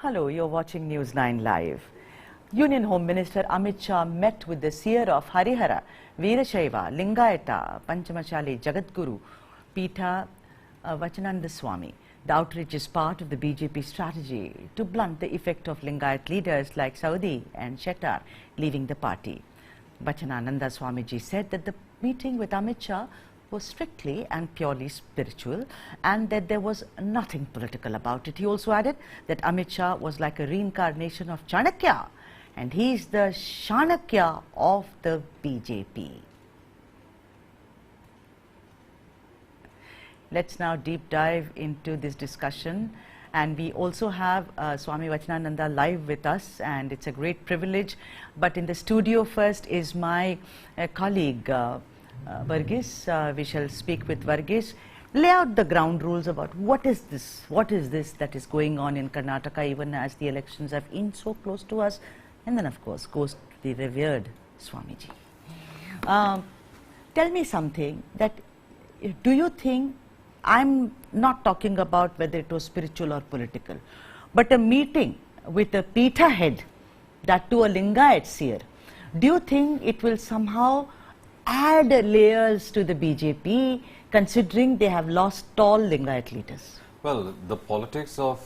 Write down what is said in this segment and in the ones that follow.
Hello, you're watching News9 Live. Union Home Minister Amit Shah met with the seer of Harihara, Veerashaiva, Lingayata, Panchamashali, Jagadguru, Peetha, Vachanananda Swami. The outreach is part of the BJP strategy to blunt the effect of Lingayat leaders like Savadi and Shettar leaving the party. Vachanananda Swamiji said that the meeting with Amit Shah was strictly and purely spiritual and that there was nothing political about it. He also added that Amit Shah was like a reincarnation of Shah-Nakya and he is the Shah-Nakya of the BJP. Let's now deep dive into this discussion, and we also have Swami Vachanananda live with us, and it's a great privilege. But in the studio first is my colleague Varghese. We shall speak with Varghese, lay out the ground rules about what is this that is going on in Karnataka even as the elections have been so close to us, and then of course goes to the revered Swamiji. Tell me something, that do you think, I'm not talking about whether it was spiritual or political, but a meeting with a Peetha head, that to a Lingayat Seer, do you think it will somehow add layers to the BJP, considering they have lost tall Lingayat leaders? Well, the politics of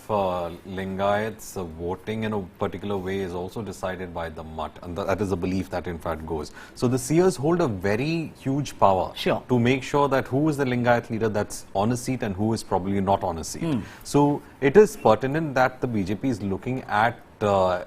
Lingayats voting in a particular way is also decided by the mutt, and that is a belief that in fact goes. So the seers hold a very huge power to make sure that who is the Lingayat leader that's on a seat and who is probably not on a seat. So it is pertinent that the BJP is looking at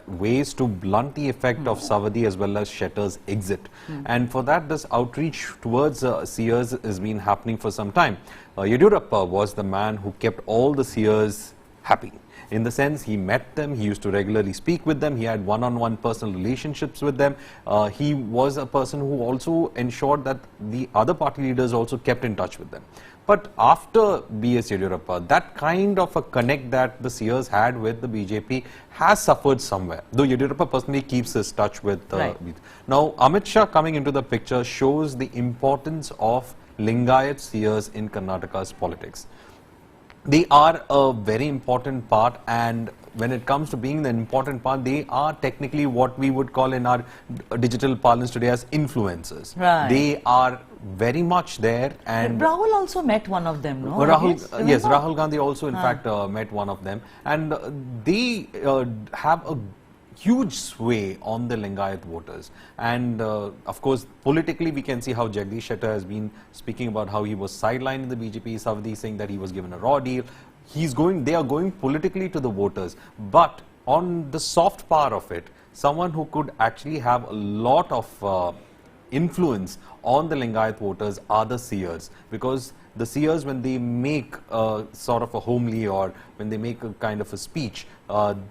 ways to blunt the effect of Savadi as well as Shettar's exit. And for that, this outreach towards seers has been happening for some time. Yediyurappa was the man who kept all the seers happy. In the sense, he met them, he used to regularly speak with them, he had one-on-one personal relationships with them. He was a person who also ensured that the other party leaders also kept in touch with them. But after B.S. Yediyurappa, that kind of a connect that the seers had with the BJP has suffered somewhere, though Yediyurappa personally keeps his touch with Now, Amit Shah coming into the picture shows the importance of Lingayat seers in Karnataka's politics. They are a very important part, and when it comes to being the important part, they are technically what we would call in our digital parlance today as influencers. They are very much there. And Rahul also met one of them, no? Yes, Rahul Gandhi also in fact met one of them, and they have a huge sway on the Lingayat voters. And of course, politically we can see how Jagdish has been speaking about how he was sidelined in the BJP, Savadi saying that he was given a raw deal. They are going politically to the voters, but on the soft part of it, someone who could actually have a lot of influence on the Lingayat voters are the seers, because the seers, when they make sort of a homily or when they make a kind of a speech,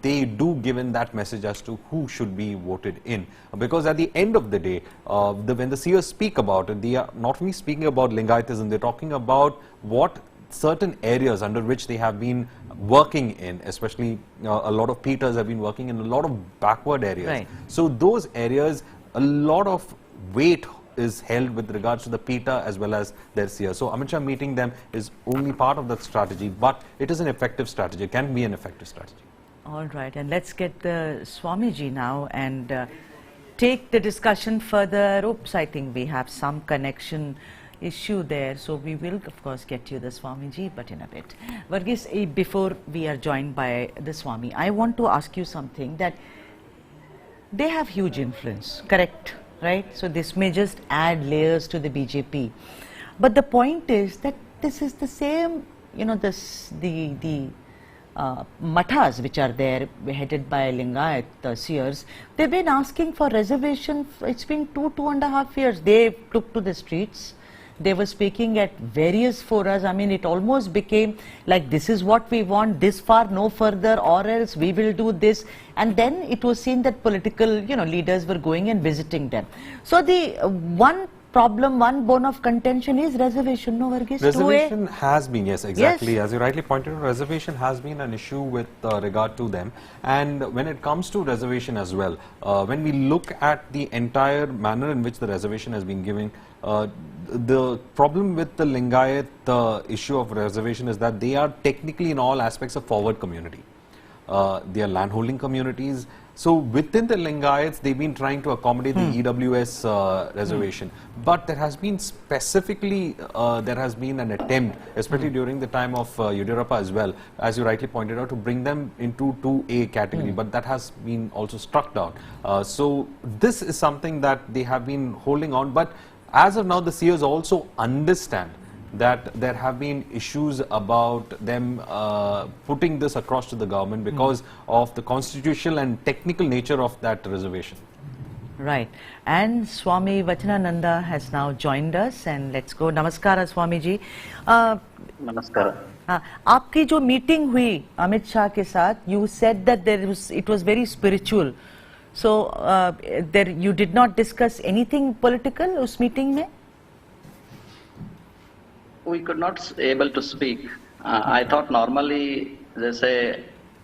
they do give in that message as to who should be voted in. Because at the end of the day, when the seers speak about it, they are not only speaking about Lingayatism, they're talking about what certain areas under which they have been working in, especially a lot of Peethas have been working in a lot of backward areas. So those areas, a lot of weight is held with regards to the Peetha as well as their seers. So Amit Shah meeting them is only part of that strategy, but it is an effective strategy. It can be an effective strategy. All right, and let's get the Swamiji now and take the discussion further. Oops, I think we have some connection issue there, so we will of course get you the Swamiji, but in a bit. Varghese, before we are joined by the Swami, I want to ask you something, that they have huge influence, correct? Right? So this may just add layers to the BJP. But the point is that this is the same, you know, the mathas which are there, headed by Lingayat seers, they've been asking for reservation. It's been 2.5 years. They took to the streets. They were speaking at various forums. I mean, it almost became like, this is what we want, this far, no further, or else we will do this. And then it was seen that political, leaders were going and visiting them. So the one problem, one bone of contention is reservation, no, Varghese? Reservation has been, yes, exactly. As you rightly pointed out, reservation has been an issue with regard to them. And when it comes to reservation as well, when we look at the entire manner in which the reservation has been given, the problem with the Lingayat issue of reservation is that they are technically in all aspects a forward community. their landholding communities. So within the Lingayats, they've been trying to accommodate the EWS reservation. But there has been specifically, there has been an attempt, especially during the time of Yediyurappa as well, as you rightly pointed out, to bring them into 2A category. But that has been also struck down. So this is something that they have been holding on. But as of now, the seers also understand that there have been issues about them putting this across to the government because of the constitutional and technical nature of that reservation. Right. And Swami Vachanananda has now joined us, and let's go. Namaskara, Swami ji. Namaskara. आपकी जो meeting हुई अमित शाह के साथ, you said that it was very spiritual. So you did not discuss anything political उस meeting में? We could not able to speak. I thought normally जैसे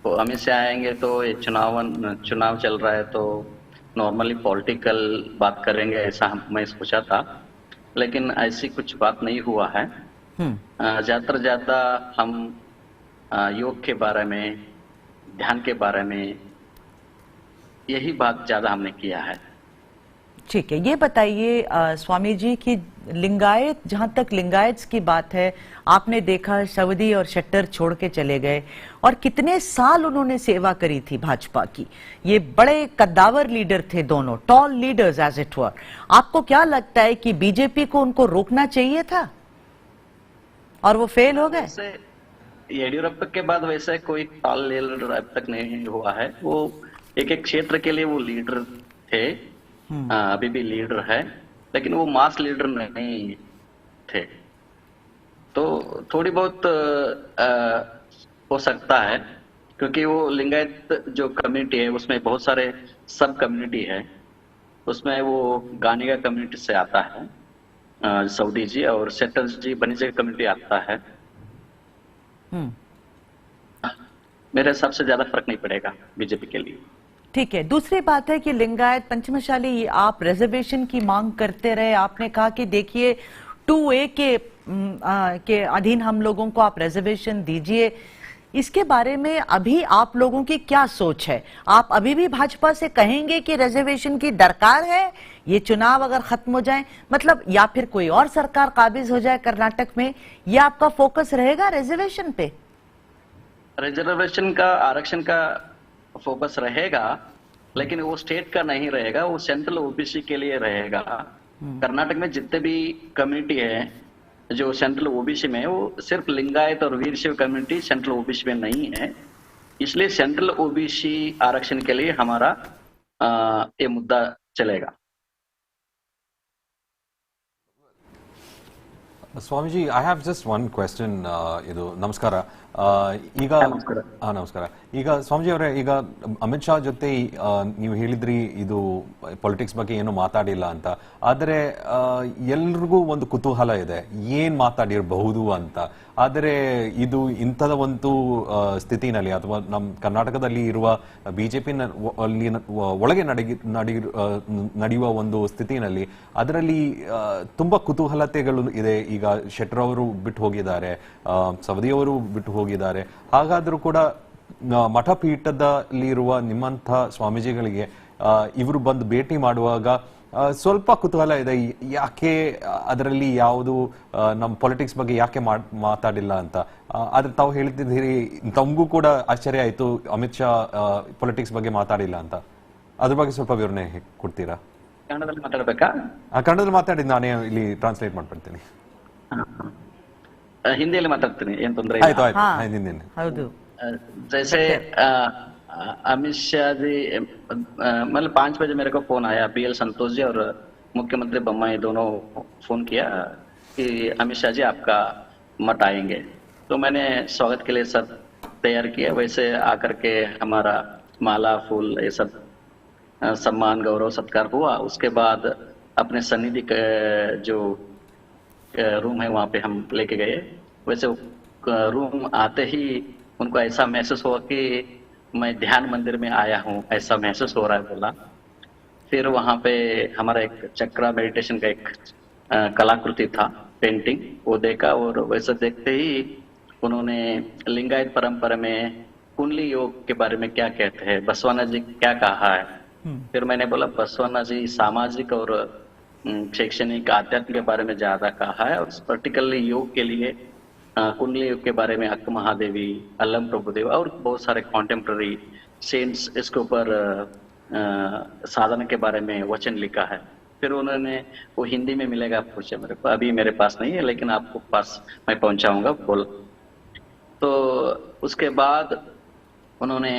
अमित शाह आएंगे तो ये चुनाव चल रहा है तो नॉर्मली पॉलिटिकल बात करेंगे, ऐसा मैं सोचा था, लेकिन ऐसी कुछ बात नहीं हुआ है। ज्यादा हम योग के बारे में, ध्यान के बारे में, यही बात ज्यादा हमने किया है। ठीक है, ये बताइए स्वामी जी कि लिंगायत, जहां तक लिंगायत की बात है, आपने देखा सवदी और शेट्टर छोड़ के चले गए और कितने साल उन्होंने सेवा करी थी भाजपा की। ये बड़े कद्दावर लीडर थे दोनों, tall leaders as it were. आपको क्या लगता है कि बीजेपी को उनको रोकना चाहिए था और वो फेल हो गए? येडियुरप्पा के बाद वैसे कोई टॉल लीडर अब तक नहीं हुआ है। वो एक क्षेत्र के लिए वो लीडर थे, अभी भी लीडर है, लेकिन वो मास लीडर नहीं थे। तो थोड़ी बहुत हो सकता है, क्योंकि वो लिंगायत जो कम्युनिटी है उसमें बहुत सारे सब कम्युनिटी है। उसमें वो गानिगा कम्युनिटी से आता है सऊदी जी, और शेट्टर जी बनीजे कम्युनिटी आता है। मेरे हिसाब से ज्यादा फर्क नहीं पड़ेगा बीजेपी के लिए। ठीक है, दूसरी बात है कि लिंगायत पंचमशाली आप रिजर्वेशन की मांग करते रहे। आपने कहा कि देखिए 2A के अधीन हम लोगों को आप रिजर्वेशन दीजिए। इसके बारे में अभी आप लोगों की क्या सोच है? आप अभी भी भाजपा से कहेंगे कि रिजर्वेशन की दरकार है, ये चुनाव अगर खत्म हो जाए, मतलब या फिर कोई और सरकार काबिज हो जाए कर्नाटक में, या आपका फोकस रहेगा रिजर्वेशन पे? रिजर्वेशन का, आरक्षण का फोकस रहेगा, लेकिन वो स्टेट का नहीं रहेगा, वो सेंट्रल ओबीसी के लिए रहेगा। कर्नाटक में जितने भी कम्युनिटी है जो सेंट्रल ओबीसी में है, वो सिर्फ लिंगायत और वीरशैव कम्युनिटी सेंट्रल ओबीसी में नहीं है। इसलिए सेंट्रल ओबीसी आरक्षण के लिए हमारा ये मुद्दा चलेगा। Swamiji, I have just one question. Namaskara. ನಮಸ್ಕಾರ. ಈಗ ಸ್ವಾಮೀಜಿ ಅವರೇ, ಈಗ ಅಮಿತ್ ಶಾ ಜೊತೆ ನೀವು ಹೇಳಿದ್ರಿ ಇದು ಪೊಲಿಟಿಕ್ಸ್ ಬಗ್ಗೆ ಏನು ಮಾತಾಡಿಲ್ಲ ಅಂತ, ಆದರೆ ಎಲ್ರಿಗೂ ಒಂದು ಕುತೂಹಲ ಇದೆ ಏನ್ ಮಾತಾಡಿರಬಹುದು ಅಂತ. ಆದರೆ ಇದು ಇಂಥದ ಒಂದು ಸ್ಥಿತಿನಲ್ಲಿ ಅಥವಾ ನಮ್ಮ ಕರ್ನಾಟಕದಲ್ಲಿ ಇರುವ ಬಿಜೆಪಿ ಒಳಗೆ ನಡೆಯುವ ಒಂದು ಸ್ಥಿತಿನಲ್ಲಿ ಅದರಲ್ಲಿ ತುಂಬಾ ಕುತೂಹಲತೆಗಳು ಇದೆ. ಈಗ ಶೆಟ್ಟರ್ ಅವರು ಬಿಟ್ಟು ಹೋಗಿದ್ದಾರೆ, ಸವದಿ ಅವರು ಬಿಟ್ಟು ಹೋಗಿದ್ದಾರೆ. ಹಾಗಾದ್ರೂ ಕೂಡ ಮಠಪೀಠದಲ್ಲಿರುವ ನಿಮ್ಮಂಥ ಸ್ವಾಮೀಜಿಗಳಿಗೆ ಇವರು ಬಂದು ಭೇಟಿ ಮಾಡುವಾಗ ಸ್ವಲ್ಪ ಕುತೂಹಲ ಇದೆ, ಯಾಕೆ ಅದರಲ್ಲಿ ಯಾವುದು ನಮ್ಮ ಪೊಲಿಟಿಕ್ಸ್ ಬಗ್ಗೆ ಯಾಕೆ ಮಾತಾಡಿಲ್ಲ ಅಂತ. ಆದ್ರೆ ತಾವು ಹೇಳ್ತಿದ್ದೀರಿ, ತಮಗೂ ಕೂಡ ಆಶ್ಚರ್ಯ ಆಯ್ತು ಅಮಿತ್ ಶಾ ಪೊಲಿಟಿಕ್ಸ್ ಬಗ್ಗೆ ಮಾತಾಡಿಲ್ಲ ಅಂತ. ಅದ್ರ ಬಗ್ಗೆ ಸ್ವಲ್ಪ ವಿವರಣೆ ಕೊಡ್ತೀರಾ? ಕನ್ನಡದಲ್ಲಿ ಮಾತಾಡ್ಬೇಕಾ? ಕನ್ನಡದಲ್ಲಿ ಮಾತಾಡಿದ್ದು ನಾನೇ ಇಲ್ಲಿ ಟ್ರಾನ್ಸ್ಲೇಟ್ ಮಾಡ್ಬಿಡ್ತೀನಿ. ಹಿಂದಿಯಲ್ಲಿ ಮಾತಾಡ್ತೀನಿ, ಏನ್ ತೊಂದರೆ ಇಲ್ಲ. ಹೌದು. जैसे अमित शाह जी, मतलब 5 बजे मेरे को फोन आया, BL संतोष जी और मुख्यमंत्री बम्माई दोनों फोन किया कि अमित शाह जी आपका मठ आएंगे। तो मैंने स्वागत के लिए सब तैयार किया। वैसे आकर के हमारा माला फूल ये सब सम्मान गौरव सत्कार हुआ। उसके बाद अपने सन्निधि जो रूम है वहाँ पे हम लेके गए। वैसे रूम आते ही उनको ऐसा महसूस हुआ कि मैं ध्यान मंदिर में आया हूँ, ऐसा महसूस हो रहा है बोला। फिर वहाँ पे हमारा एक चक्रा मेडिटेशन का एक कलाकृति था, पेंटिंग, वो देखा। और वैसे देखते ही उन्होंने लिंगायत परंपरा में कुंडली योग के बारे में क्या कहते हैं, बसवाना जी क्या कहा है। फिर मैंने बोला बसवाना जी सामाजिक और शैक्षणिक आध्यात्म के बारे में ज्यादा कहा है, और पर्टिकुलरली योग के लिए कुंडली योग के बारे में अक्क महादेवी, अल्लम प्रभुदेव और बहुत सारे कॉन्टेम्प्ररी सेंट्स इसके ऊपर साधना के बारे में वचन लिखा है। फिर उन्होंने वो हिंदी में मिलेगा पूछा मेरे को, अभी मेरे पास नहीं है लेकिन आपको पास मैं पहुंचाऊंगा बोल। तो उसके बाद उन्होंने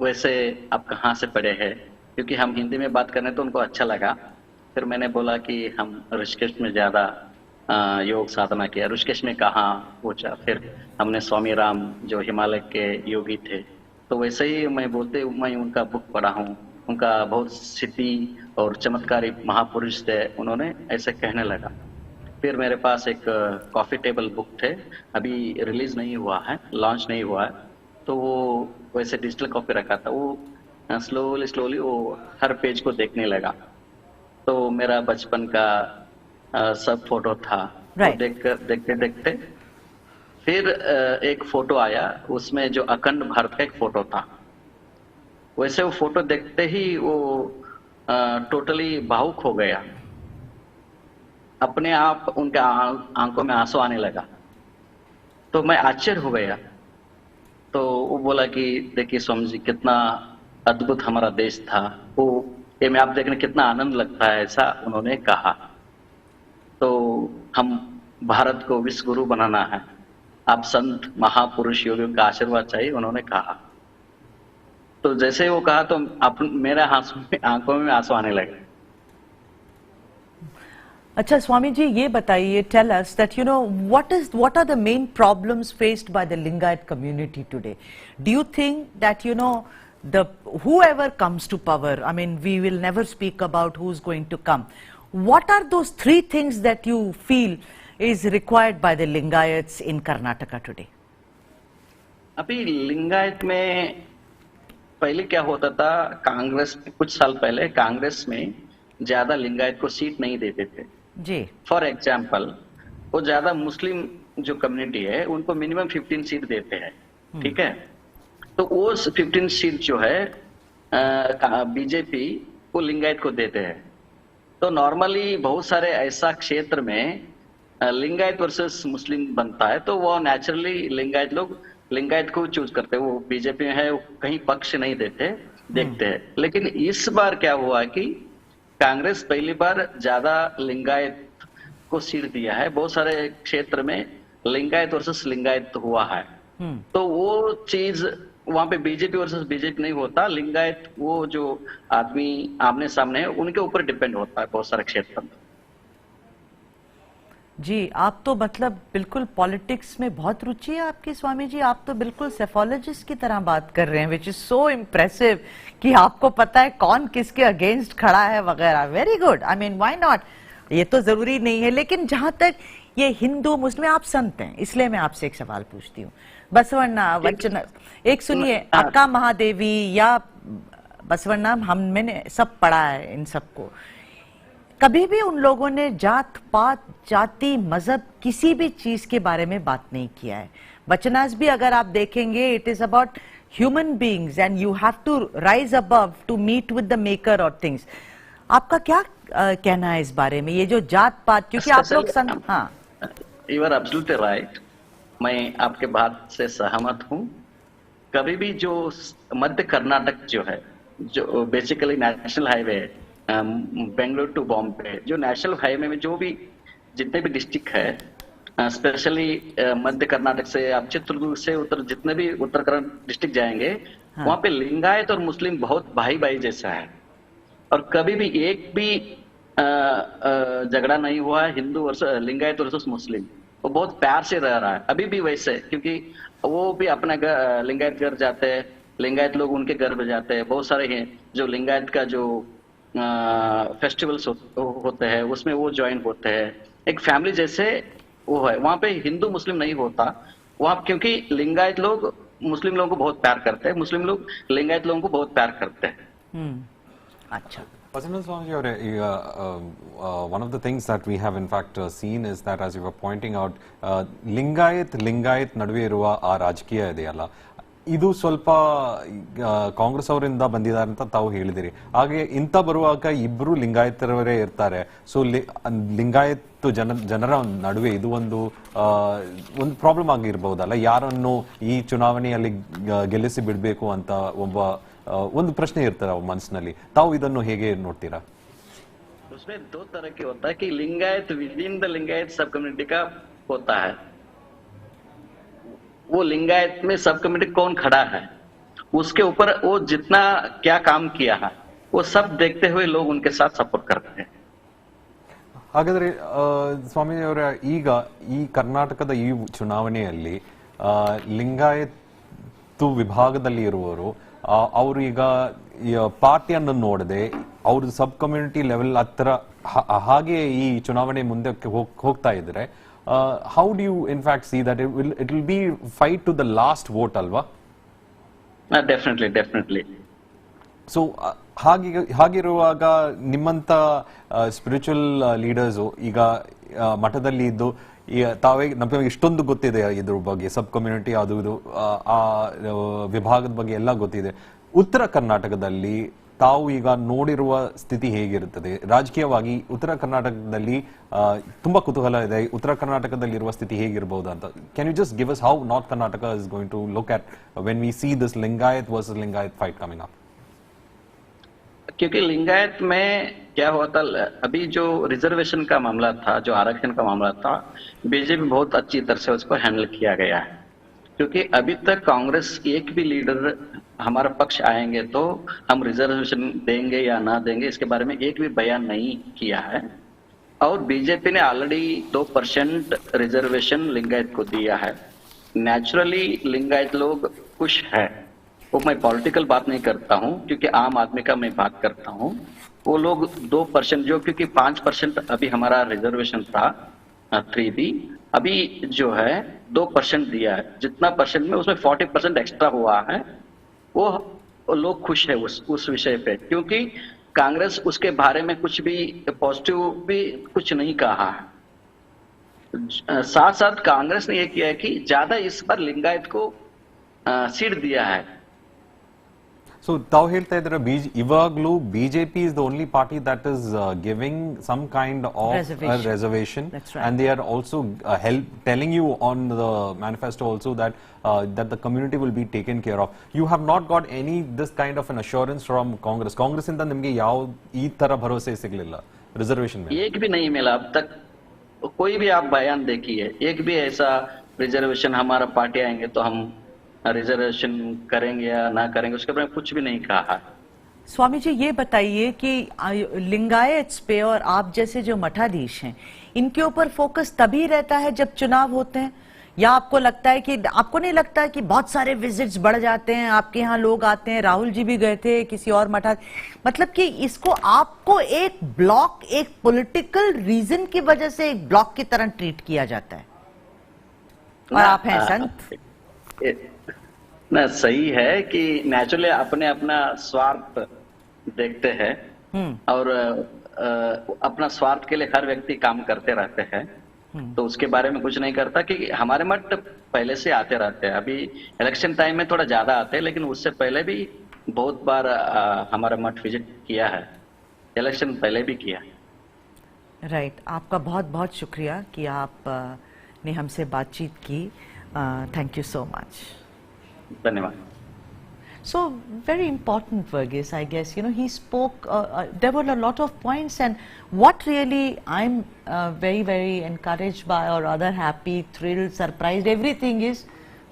वैसे आप कहाँ से पढ़े हैं, क्योंकि हम हिंदी में बात करने तो उनको अच्छा लगा। फिर मैंने बोला कि हम ऋषिकेश में ज्यादा योग साधना किया। ऋषिकेश में कहाँ पूछा, फिर हमने स्वामी राम जो हिमालय के योगी थे, तो वैसे ही मैं बोलते मैं उनका बुक पढ़ा हूँ, उनका बहुत सिद्धि और चमत्कारी महापुरुष थे, उन्होंने ऐसे कहने लगा। फिर मेरे पास एक कॉफी टेबल बुक थे, अभी रिलीज नहीं हुआ है, लॉन्च नहीं हुआ है, तो वो वैसे डिजिटल कॉपी रखा था। वो स्लोली वो हर पेज को देखने लगा, तो मेरा बचपन का सब फोटो था। right. तो देखते देखते फिर एक फोटो आया, उसमें जो अखंड भारत का एक फोटो था। वैसे वो फोटो देखते ही वो टोटली भावुक हो गया, अपने आप उनके आंखों में आंसू आने लगा। तो मैं आश्चर्य हो गया। तो वो बोला कि देखिए स्वामी जी कितना अद्भुत हमारा देश था, वो ये में आप देखने कितना आनंद लगता है, ऐसा उन्होंने कहा। तो हम भारत को विश्व गुरु बनाना है, आप संत महापुरुष योगियों का आशीर्वाद चाहिए, उन्होंने कहा। तो जैसे वो कहा तो मेरे आंखों में आंसू आने लगे। अच्छा स्वामी जी, ये बताइए, tell us that what are the main problems faced by the Lingayat community today? Do you think that whoever comes to power, I mean we will never speak about who's going to come, what are those three things that you feel is required by the Lingayats in Karnataka today? अभी लिंगायत में पहले क्या होता था, कांग्रेस कुछ साल पहले कांग्रेस में ज्यादा लिंगायत को सीट नहीं देते थे जी। फॉर एग्जाम्पल वो ज्यादा मुस्लिम जो कम्युनिटी है उनको मिनिमम 15 सीट देते हैं, ठीक है। तो वो 15 सीट जो है बीजेपी को लिंगायत को देते हैं। तो नॉर्मली बहुत सारे ऐसा क्षेत्र में लिंगायत वर्सेस मुस्लिम बनता है, तो वो नेचुरली लिंगायत लोग लिंगायत को चूज करते हैं। वो बीजेपी में है, वो कहीं पक्ष नहीं देते, देखते हैं। लेकिन इस बार क्या हुआ कि कांग्रेस पहली बार ज्यादा लिंगायत को सीट दिया है, बहुत सारे क्षेत्र में लिंगायत वर्सेस लिंगायत हुआ है। तो वो चीज वहां पे बीजेपी वर्सेस बीजेपी नहीं होता, लिंगायत वो जो आदमी आमने सामने है उनके ऊपर डिपेंड होता है बहुत सारे क्षेत्र में। जी, आप तो मतलब बिल्कुल पॉलिटिक्स में बहुत रुचि है आपकी स्वामी जी, आप तो बिल्कुल सेफोलॉजिस्ट की तरह बात कर रहे हैं, विच इज सो इम्प्रेसिव कि आपको पता है कौन किसके अगेंस्ट खड़ा है वगैरह। Very good, I mean why not, ये तो जरूरी नहीं है। लेकिन जहां तक ये हिंदू मुस्लिम, आप संत हैं इसलिए मैं आपसे एक सवाल पूछती हूँ। बसवन्ना वचन, एक सुनिए, अक्का महादेवी या बसवन्ना, मैंने सब पढ़ा है इन सबको, कभी भी उन लोगों ने जात पात जाति मजहब किसी भी चीज के बारे में बात नहीं किया है। वचनास भी अगर आप देखेंगे, it is about human beings and you have to rise above to meet with the maker और थिंग्स। आपका क्या कहना है इस बारे में, ये जो जात पात, क्योंकि आप लोग हाँ, यू आर एब्सोल्युटली राइट, मैं आपके बात से सहमत हूँ। कभी भी जो मध्य कर्नाटक जो है, जो basically national highway Bengaluru to Bombay, जो नेशनल हाईवे में जो भी जितने भी डिस्ट्रिक्ट है, स्पेशली मध्य कर्नाटक से आप चित्रदुर्ग से उत्तर जितने भी उत्तराखंड डिस्ट्रिक्ट जाएंगे, हाँ, वहां पे लिंगायत और मुस्लिम बहुत भाई भाई जैसा है, और कभी भी एक भी झगड़ा नहीं हुआ है हिंदू वर्सेस लिंगायत वर्सेस मुस्लिम। वो बहुत प्यार से रह रहा है अभी भी वैसे, क्योंकि वो भी अपना लिंगायत घर जाते हैं, लिंगायत लोग उनके घर में जाते हैं। बहुत सारे हैं जो लिंगायत का जो फेस्टिवल्स होते हैं उसमें वो ज्वाइन होते हैं, एक फैमिली जैसे वो है। वहां पे हिंदू मुस्लिम नहीं होता वहां, क्योंकि लिंगायत लोग मुस्लिम लोगों को बहुत प्यार करते हैं, मुस्लिम लोग लिंगायत लोगों को बहुत प्यार करते हैं। अच्छा, Vachanananda Swami, one of the things that we have in fact seen is that, as you were pointing out, Lingayat Naduve Iruva ಆ ರಾಜಕೀಯ ಇದೆಯಲ್ಲ, ಇದು ಸ್ವಲ್ಪ ಕಾಂಗ್ರೆಸ್ ಅವರಿಂದ ಬಂದಿದ್ದಾರೆ ಅಂತ ತಾವು ಹೇಳಿದಿರಿ. ಹಾಗೆ ಇಂಥ ಬರುವಾಗ ಇಬ್ರು ಲಿಂಗಾಯತರವರೇ ಇರ್ತಾರೆ. ಸೊ ಲಿಂಗಾಯತ್ ಜನರ ನಡುವೆ ಇದು ಒಂದು ಪ್ರಾಬ್ಲಮ್ ಆಗಿರಬಹುದಲ್ಲ, ಯಾರನ್ನು ಈ ಚುನಾವಣೆಯಲ್ಲಿ ಗೆಲ್ಲಿಸಿ ಬಿಡಬೇಕು ಅಂತ ಒಂದು ಪ್ರಶ್ನೆ ಇರ್ತಾರೆ ಅವ್ರ ಮನಸ್ಸಿನಲ್ಲಿ. ತಾವು ಇದನ್ನು ಹೇಗೆ ನೋಡ್ತೀರಾ? उसमें दो तरह के होता है कि Lingayat with in the Lingayat सब कम्युनिटी का होता है. वो लिंगायत में सब कम्युनिटी कौन खड़ा है, उसके ऊपर वो जितना क्या काम किया है वो सब देखते हुए लोग उनके साथ सपोर्ट करते हैं. ಹಾಗಾದ್ರೆ ಸ್ವಾಮಿಯವರ, ಈಗ ಈ ಕರ್ನಾಟಕದ ಈ ಚುನಾವಣೆಯಲ್ಲಿ ಲಿಂಗಾಯತ್ ವಿಭಾಗದಲ್ಲಿ ಇರುವವರು ಅವರು ಈಗ ಪಾರ್ಟಿಯನ್ನು ನೋಡದೆ ಅವ್ರ ಸಬ್ ಕಮ್ಯುನಿಟಿ ಲೆವೆಲ್ ಹತ್ರ ಹಾಗೆ ಈ ಚುನಾವಣೆ ಮುಂದಕ್ಕೆ ಹೋಗ್ತಾ ಇದ್ರೆ, how do you in fact see that it will be fight to the last vote ಅಲ್ವಾ? ಡೆಫಿನೆಟ್ಲಿ. ಸೊ ಹಾಗಿರುವಾಗ ನಿಮ್ಮಂತ ಸ್ಪಿರಿಚುವಲ್ ಲೀಡರ್ಸು ಈಗ ಮಠದಲ್ಲಿ ಇದ್ದು ತಾವೇ ನಮಗೆ ಇಷ್ಟೊಂದು ಗೊತ್ತಿದೆ ಇದ್ರ ಬಗ್ಗೆ, ಸಬ್ ಕಮ್ಯುನಿಟಿ ಅದು ಇದು ಆ ವಿಭಾಗದ ಬಗ್ಗೆ ಎಲ್ಲ ಗೊತ್ತಿದೆ. ಉತ್ತರ ಕರ್ನಾಟಕದಲ್ಲಿ ತಾವು ಈಗ ನೋಡಿರುವ ಸ್ಥಿತಿ ಹೇಗಿರುತ್ತದೆ ರಾಜಕೀಯವಾಗಿ? ಉತ್ತರ ಕರ್ನಾಟಕದಲ್ಲಿ ತುಂಬಾ ಕುತೂಹಲ ಇದೆ. ಉತ್ತರ ಕರ್ನಾಟಕದಲ್ಲಿರುವ ಸ್ಥಿತಿ ಹೇಗಿರಬಹುದು ಅಂತ. Can you just give us how north Karnataka is going to look at when we see this Lingayat versus Lingayat fight coming up? क्योंकि लिंगायत में क्या हुआ था, अभी जो रिजर्वेशन का मामला था, जो आरक्षण का मामला था, बीजेपी बहुत अच्छी तरह से उसको हैंडल किया गया है. क्योंकि अभी तक कांग्रेस एक भी लीडर हमारा पक्ष आएंगे तो हम रिजर्वेशन देंगे या ना देंगे इसके बारे में एक भी बयान नहीं किया है. और बीजेपी ने ऑलरेडी 2% रिजर्वेशन लिंगायत को दिया है. नेचुरली लिंगायत लोग खुश है. वो मैं पॉलिटिकल बात नहीं करता हूं, क्योंकि आम आदमी का मैं बात करता हूं. वो लोग 2% जो, क्योंकि 5% अभी हमारा रिजर्वेशन था 3B, अभी जो है 2% दिया है. जितना परसेंट में उसमें 40% एक्स्ट्रा हुआ है. वो लोग खुश है उस विषय पे, क्योंकि कांग्रेस उसके बारे में कुछ भी पॉजिटिव भी कुछ नहीं कहा है. साथ साथ कांग्रेस ने यह किया है कि ज्यादा इस बार लिंगायत को सीट दिया है. ಸೊ ತಾವು ಹೇಳ್ತಾ ಇದ್ರೆ ಇವಾಗಲೂ BJP is the only party that is giving some kind of reservation, and they are also telling you on the manifesto also that the community will be taken care of. You have not got any this kind of an assurance from Congress. Congress ಇಂದ ನಿಮಗೆ ಯಾವ ಈ ತರ ಭರವಸೆ ಸಿಗಲಿಲ್ಲ reservation में? एक भी नहीं मिला अब तक. कोई भी आप बयान देखिए, एक भी ऐसा रिजर्वेशन हमारा पार्टी आएंगे तो हम रिजर्वेशन करेंगे या ना करेंगे उसके बारे में कुछ भी नहीं कहा. स्वामी जी ये बताइए कि लिंगायत पे और आप जैसे जो मठाधीश हैं इनके ऊपर फोकस तभी रहता है जब चुनाव होते हैं, या आपको लगता है कि आपको नहीं लगता है कि बहुत सारे विजिट्स बढ़ जाते हैं, आपके यहाँ लोग आते हैं, राहुल जी भी गए थे किसी और मठा, मतलब कि इसको आपको एक ब्लॉक, एक पॉलिटिकल रीजन की वजह से एक ब्लॉक की तरह ट्रीट किया जाता है? और आप हैं संत. ना सही है कि नेचुरली अपने अपना स्वार्थ देखते हैं और अपना स्वार्थ के लिए हर व्यक्ति काम करते रहते हैं. तो उसके बारे में कुछ नहीं करता कि हमारे मठ पहले से आते रहते हैं. अभी इलेक्शन टाइम में थोड़ा ज्यादा आते हैं, लेकिन उससे पहले भी बहुत बार हमारा मठ विजिट किया है. इलेक्शन पहले भी किया. राइट. आपका बहुत बहुत शुक्रिया कि आप ने हमसे बातचीत की. Thank you so much. धन्यवाद. So very important, Verghese, I guess, you know, he spoke, there were a lot of points, and what really I'm very, very encouraged by, or rather happy, thrilled, surprised, everything is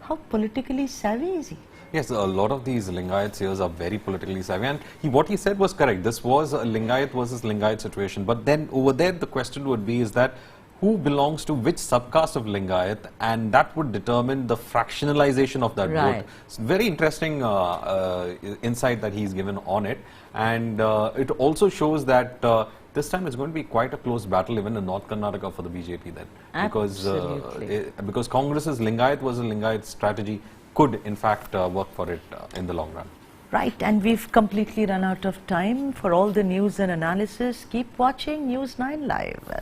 how politically savvy is he? Yes, a lot of these Lingayat Seers are very politically savvy, and what he said was correct. This was a Lingayat versus Lingayat situation, but then over there the question would be is that who belongs to which subcaste of Lingayat, and that would determine the fractionalization of that vote. It's very interesting insight that he's given on it, and it also shows that this time it's going to be quite a close battle even in North Karnataka for the BJP then. Because Congress's Lingayat versus Lingayat strategy could in fact work for it in the long run. Right, and we've completely run out of time. For all the news and analysis, keep watching News9 Live.